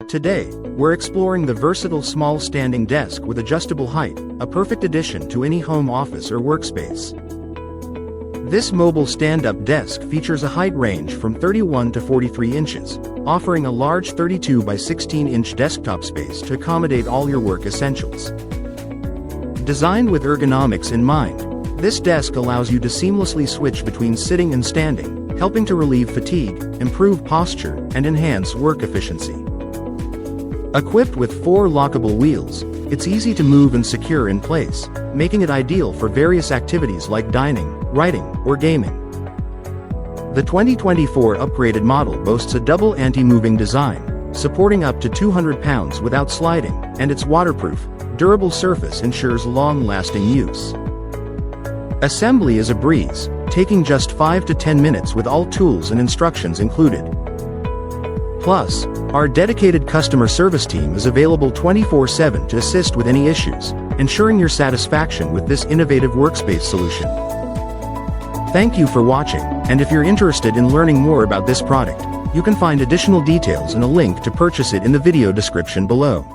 Today, we're exploring the versatile small standing desk with adjustable height, a perfect addition to any home office or workspace. This mobile stand-up desk features a height range from 31 to 43 inches, offering a large 32 by 16-inch desktop space to accommodate all your work essentials. Designed with ergonomics in mind, this desk allows you to seamlessly switch between sitting and standing, helping to relieve fatigue, improve posture, and enhance work efficiency. Equipped with 4 lockable wheels, it's easy to move and secure in place, making it ideal for various activities like dining, writing, or gaming. The 2024 upgraded model boasts a double anti-moving design, supporting up to 200 pounds without sliding, and its waterproof, durable surface ensures long-lasting use. Assembly is a breeze, taking just 5 to 10 minutes with all tools and instructions included. Plus, our dedicated customer service team is available 24/7 to assist with any issues, ensuring your satisfaction with this innovative workspace solution. Thank you for watching, and if you're interested in learning more about this product, you can find additional details and a link to purchase it in the video description below.